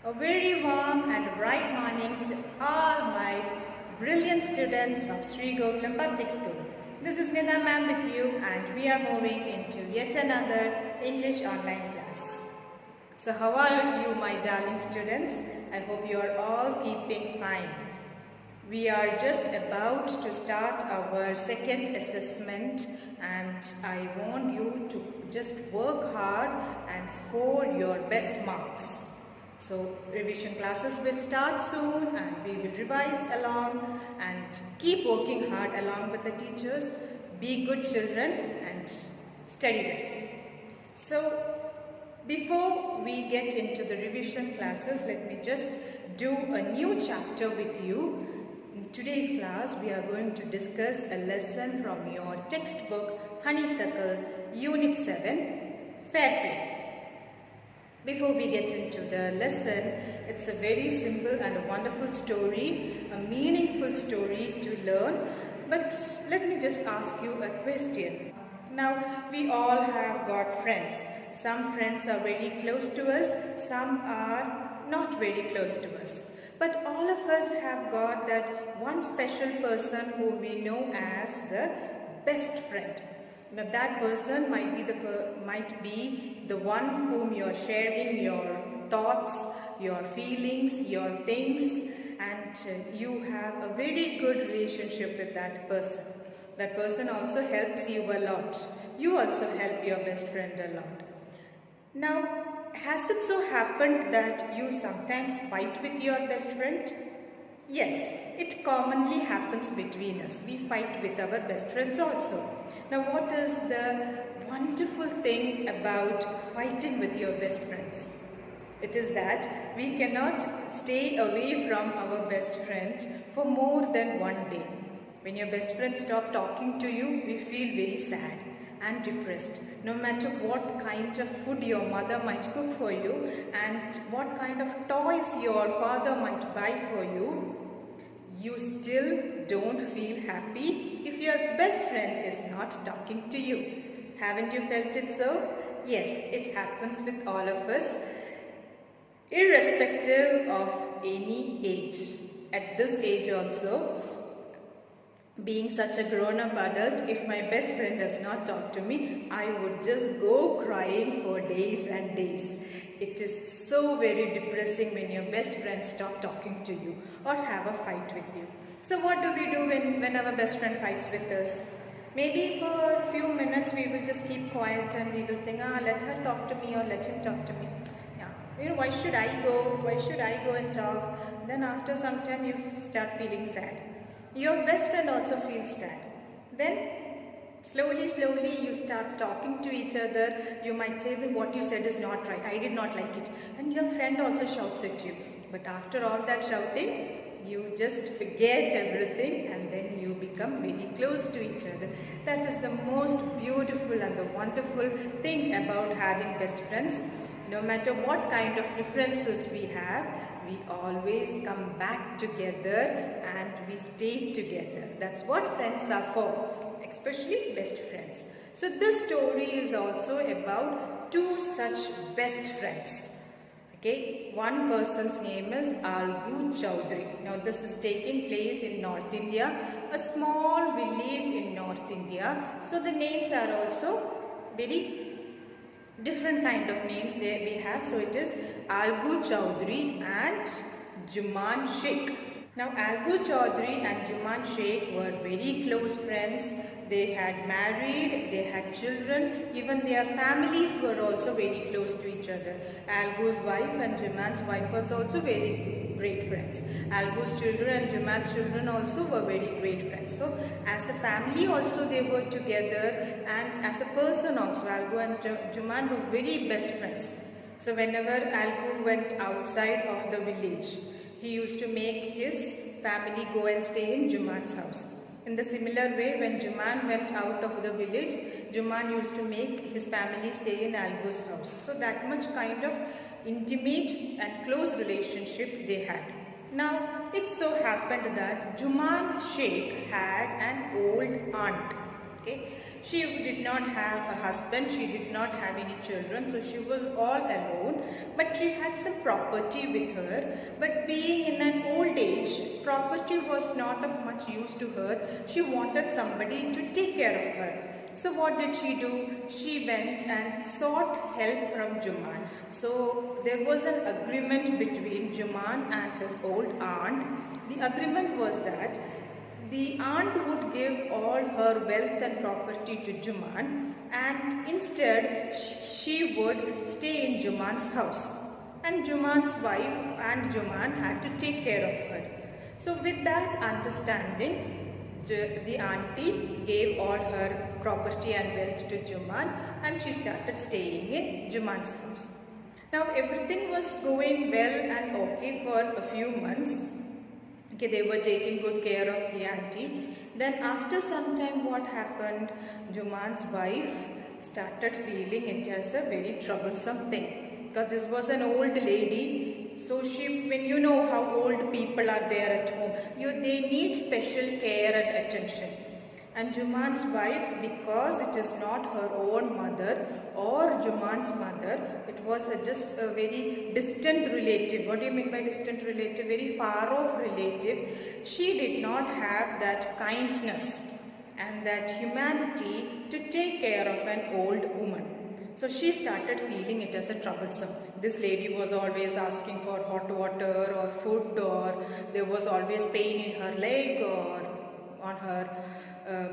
A very warm and bright morning to all my brilliant students of Sri Gokulam Public School. This is Nida ma'am with you, and we are moving into yet another English online class. So how are you, my darling students? I hope you are all keeping fine. We are just about to start our second assessment, and I want you to just work hard and score your best marks. So revision classes will start soon, and we will revise along and keep working hard along with the teachers. Be good children and study well. So before we get into the revision classes, let me just do a new chapter with you. In today's class, we are going to discuss a lesson from your textbook Honeysuckle Unit 7, Fair Play. Before we get into the lesson, it's a very simple and a wonderful story, a meaningful story to learn. But let me just ask you a question. Now, we all have got friends. Some friends are very close to us, some are not very close to us. But all of us have got that one special person who we know as the best friend. Now that person might be the one whom you are sharing your thoughts, your feelings, your things, and you have a very good relationship with that person. That person also helps you a lot. You also help your best friend a lot. Now, has it so happened that you sometimes fight with your best friend? Yes, it commonly happens between us. We fight with our best friends also. Now, what is the wonderful thing about fighting with your best friends? It is that we cannot stay away from our best friend for more than one day. When your best friend stops talking to you, we feel very sad and depressed. No matter what kind of food your mother might cook for you and what kind of toys your father might buy for you, you still don't feel happy if your best friend is not talking to you. Haven't you felt it so? Yes, it happens with all of us, irrespective of any age. At this age also, being such a grown-up adult, if my best friend does not talk to me, I would just go crying for days and days. It is so very depressing when your best friend stops talking to you or have a fight with you. So what do we do when our best friend fights with us? Maybe for a few minutes we will just keep quiet and we will think, let her talk to me or let him talk to me. Yeah, why should I go? Why should I go and talk? Then after some time you start feeling sad. Your best friend also feels sad. Then slowly you start talking to each other. You might say that what you said is not right. I did not like it. And your friend also shouts at you. But after all that shouting, you just forget everything and then you become very close to each other. That is the most beautiful and the wonderful thing about having best friends. No matter what kind of differences we have, we always come back together and we stay together. That's what friends are for, especially best friends. So this story is also about two such best friends. Okay, one person's name is Algu Chowdhury. Now this is taking place in North India, a small village in North India. So the names are also very different kind of names there we have. So it is Algu Chowdhury and Juman Sheikh. Now Algu Chowdhury and Juman Sheikh were very close friends. They had married, they had children, even their families were also very close to each other. Algu's wife and Juman's wife was also very great friends. Algu's children and Juman's children also were very great friends. So as a family also they were together, and as a person also Algu and Juman were very best friends. So whenever Algu went outside of the village, he used to make his family go and stay in Juman's house. In the similar way, when Juman went out of the village, Juman used to make his family stay in Algu's house. So that much kind of intimate and close relationship they had. Now, it so happened that Juman Sheikh had an old aunt. Okay, she did not have a husband, she did not have any children, so she was all alone. But she had some property with her. But being in an old age, property was not of much use to her. She wanted somebody to take care of her. So what did she do? She went and sought help from Juman. So there was an agreement between Juman and his old aunt. The agreement was that the aunt would give all her wealth and property to Juman, and instead she would stay in Juman's house. And Juman's wife and Juman had to take care of her. So with that understanding, the auntie gave all her property and wealth to Juman, and she started staying in Juman's house. Now everything was going well and okay for a few months. Okay, they were taking good care of the auntie. Then after some time, what happened? Juman's wife started feeling it as a very troublesome thing, because this was an old lady. So when you know how old people are there at home, they need special care and attention. And Juman's wife, because it is not her own mother or Juman's mother, it was just a very distant relative. What do you mean by distant relative? Very far off relative. She did not have that kindness and that humanity to take care of an old woman. So she started feeling it as a troublesome. This lady was always asking for hot water or food, or there was always pain in her leg or on her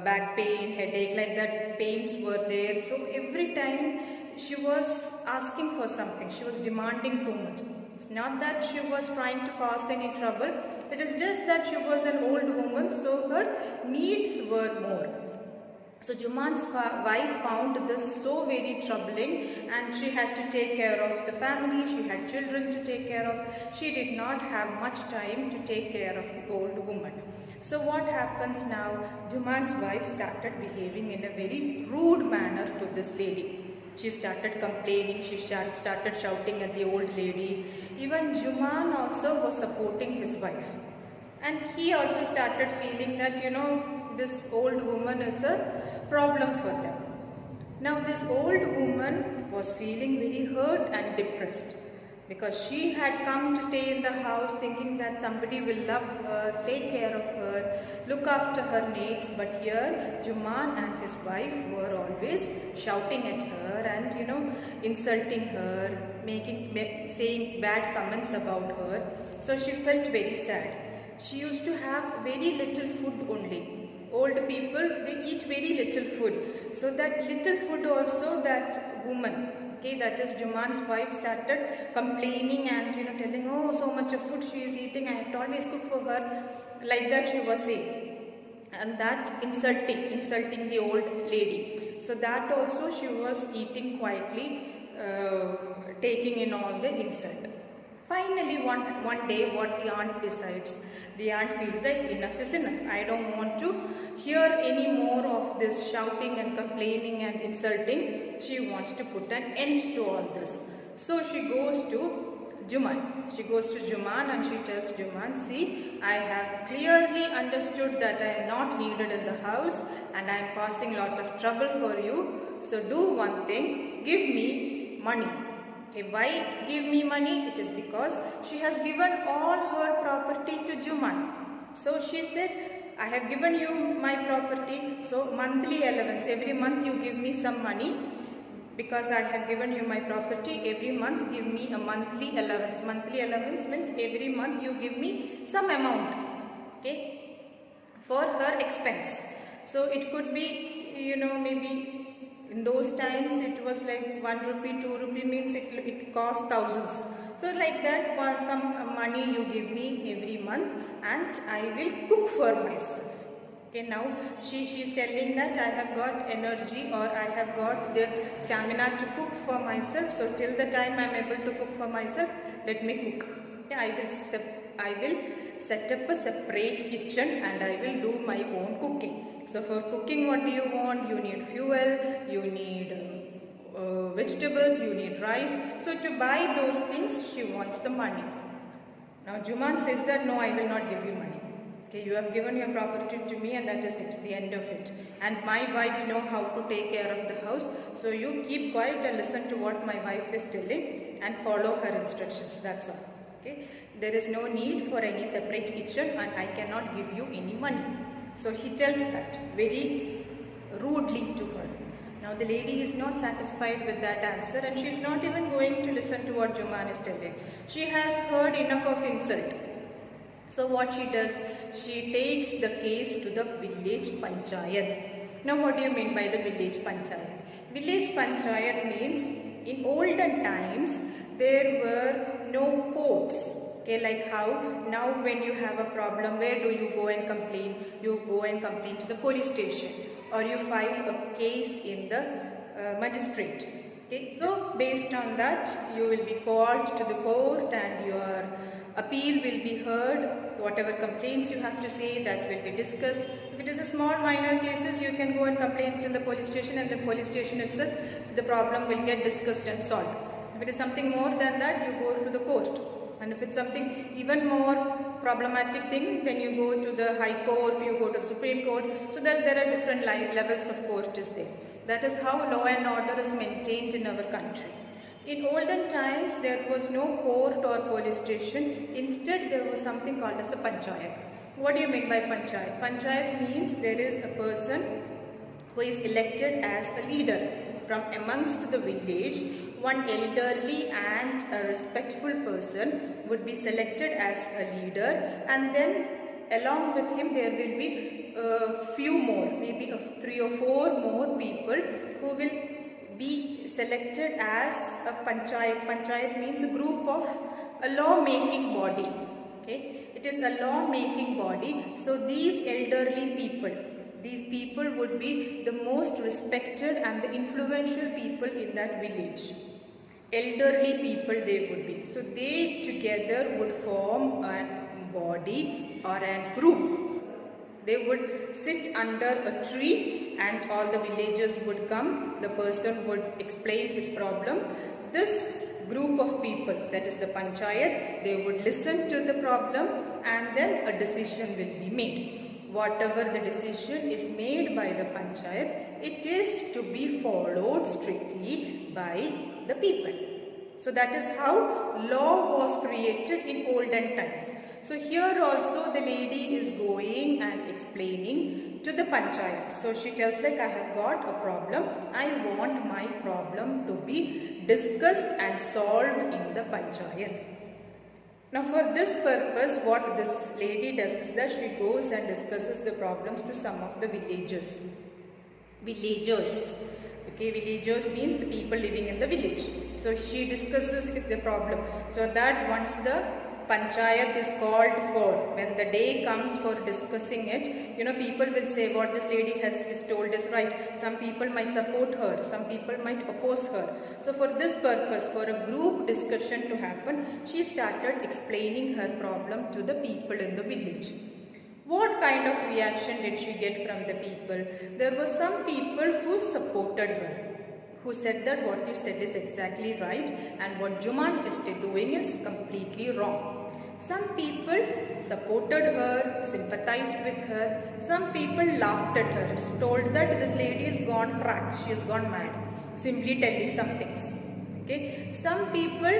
back pain, headache, like that pains were there. So every time she was asking for something, she was demanding too much. It's not that she was trying to cause any trouble, it is just that she was an old woman, so her needs were more. So Juman's wife found this so very troubling, and she had to take care of the family, she had children to take care of. She did not have much time to take care of the old woman. So what happens now? Juman's wife started behaving in a very rude manner to this lady. She started complaining, she started shouting at the old lady. Even Juman also was supporting his wife. And he also started feeling that, this old woman is a problem for them. Now this old woman was feeling very hurt and depressed, because she had come to stay in the house thinking that somebody will love her, take care of her, look after her needs. But here Juman and his wife were always shouting at her and insulting her, saying bad comments about her. So she felt very sad. She used to have very little food only. Old people, they eat very little food. So that little food also, that woman, okay, that is Juman's wife, started complaining and telling, oh, so much of food she is eating, I have to always cook for her. Like that she was saying. And that insulting the old lady. So that also she was eating quietly, taking in all the insult. Finally, one day, what the aunt decides, the aunt feels like enough is enough. I don't want to hear any more of this shouting and complaining and insulting. She wants to put an end to all this. So she goes to Juman. She goes to Juman and she tells Juman, see, I have clearly understood that I am not needed in the house and I am causing a lot of trouble for you. So do one thing, give me money. Okay, why give me money? It is because she has given all her property to Juman. So she said, I have given you my property, so monthly allowance, every month you give me some money. Because I have given you my property, every month give me a monthly allowance. Monthly allowance means every month you give me some amount, okay, for her expense. So it could be, maybe in those times it was like 1 rupee, 2 rupee means it cost thousands. So like that, some money you give me every month and I will cook for myself. Okay, now she is telling that I have got energy or I have got the stamina to cook for myself. So till the time I am able to cook for myself, let me cook. Okay, I will set up a separate kitchen and I will do my own cooking. So for cooking, what do you want? You need fuel, you need vegetables, you need rice. So to buy those things, she wants the money. Now Juman says that no, I will not give you money. Okay, you have given your property to me and that is it, the end of it. And my wife know how to take care of the house. So you keep quiet and listen to what my wife is telling and follow her instructions. That's all. Okay, there is no need for any separate kitchen and I cannot give you any money. So he tells that very rudely to her. Now the lady is not satisfied with that answer and she is not even going to listen to what Juman is telling. She has heard enough of insult. So what she does, she takes the case to the village panchayat. Now what do you mean by the village panchayat? Village panchayat means in olden times there were no courts. Okay, like how now when you have a problem, where do you go and complain? You go and complain to the police station or you file a case in the magistrate. Okay, so based on that you will be called to the court and your appeal will be heard. Whatever complaints you have to say, that will be discussed. If it is a small minor cases, you can go and complain to the police station and the police station itself, the problem will get discussed and solved. If it is something more than that, you go to the court. And if it's something even more problematic thing, then you go to the High Court, you go to the Supreme Court. So there are different levels of court is there. That is how law and order is maintained in our country. In olden times, there was no court or police station. Instead, there was something called as a panchayat. What do you mean by panchayat? Panchayat means there is a person who is elected as a leader from amongst the village. One elderly and a respectful person would be selected as a leader, and then along with him there will be a few more, maybe 3 or 4 more people who will be selected as a panchayat. Panchayat means a group of a law-making body. Okay, it is a law-making body. So these elderly people, these people would be the most respected and the influential people in that village. Elderly people they would be. So they together would form a body or a group. They would sit under a tree and all the villagers would come. The person would explain his problem. This group of people, that is the panchayat, they would listen to the problem and then a decision will be made. Whatever the decision is made by the panchayat, it is to be followed strictly by the people. So that is how law was created in olden times. So here also the lady is going and explaining to the panchayat. So she tells like, I have got a problem. I want my problem to be discussed and solved in the panchayat. Now for this purpose, what this lady does is that she goes and discusses the problems to some of the villagers. Okay, villagers means the people living in the village. So she discusses the problem. So that once the panchayat is called for, when the day comes for discussing it, people will say what this lady has told is right. Some people might support her, some people might oppose her. So for this purpose, for a group discussion to happen, she started explaining her problem to the people in the village. What kind of reaction did she get from the people? There were some people who supported her, who said that what you said is exactly right and what Juman is doing is completely wrong. Some people supported her, sympathized with her. Some people laughed at her, told that this lady is gone crack, she has gone mad, simply telling some things. Okay? Some people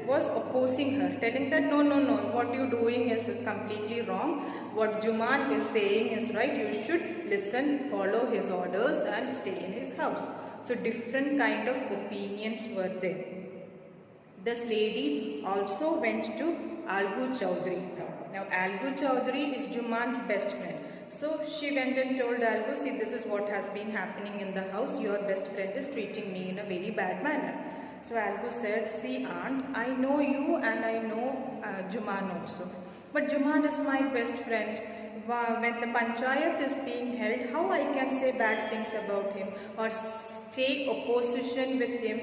was opposing her, telling that no, what you are doing is completely wrong. What Juman is saying is right, you should listen, follow his orders and stay in his house. So different kind of opinions were there. This lady also went to Algu Chowdhury. Now Algu Chowdhury is Juman's best friend. So she went and told Algu, see, this is what has been happening in the house. Your best friend is treating me in a very bad manner. So Algu said, see aunt, I know you and I know Juman also. But Juman is my best friend. When the panchayat is being held, how I can say bad things about him or take opposition with him?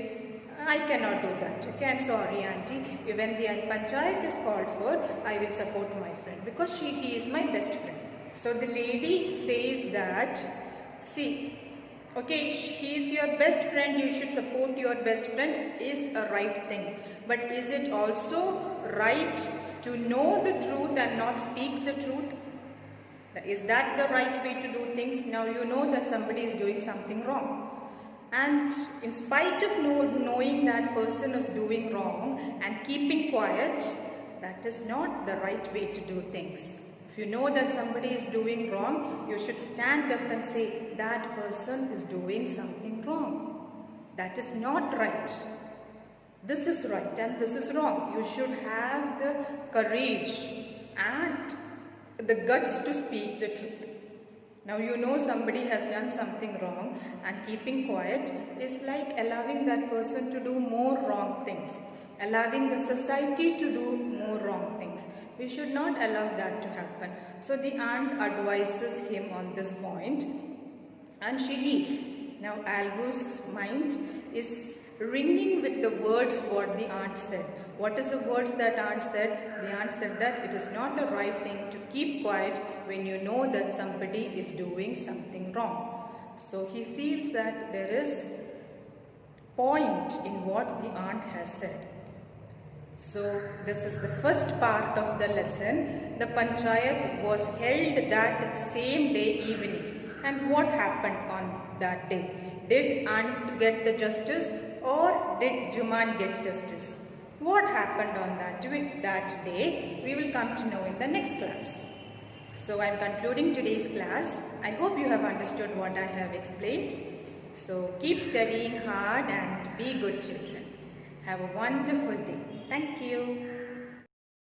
I cannot do that. Okay, I'm sorry auntie. When the panchayat is called for, I will support my friend because he is my best friend. So the lady says that, see, okay, he is your best friend, you should support your best friend is a right thing. But is it also right to know the truth and not speak the truth? Is that the right way to do things? Now you know that somebody is doing something wrong. And in spite of knowing that person is doing wrong and keeping quiet, that is not the right way to do things. If you know that somebody is doing wrong, you should stand up and say, that person is doing something wrong. That is not right. This is right and this is wrong. You should have the courage and the guts to speak the truth. Now you know somebody has done something wrong, and keeping quiet is like allowing that person to do more wrong things, allowing the society to do more wrong things. We should not allow that to happen. So the aunt advises him on this point and she leaves. Now Algus's mind is ringing with the words what the aunt said. What is the words that aunt said? The aunt said that it is not the right thing to keep quiet when you know that somebody is doing something wrong. So he feels that there is point in what the aunt has said. So this is the first part of the lesson. The panchayat was held that same day evening. And what happened on that day? Did aunt get the justice or did Juman get justice? What happened on that day, we will come to know in the next class. So I am concluding today's class. I hope you have understood what I have explained. So keep studying hard and be good children. Have a wonderful day. Thank you.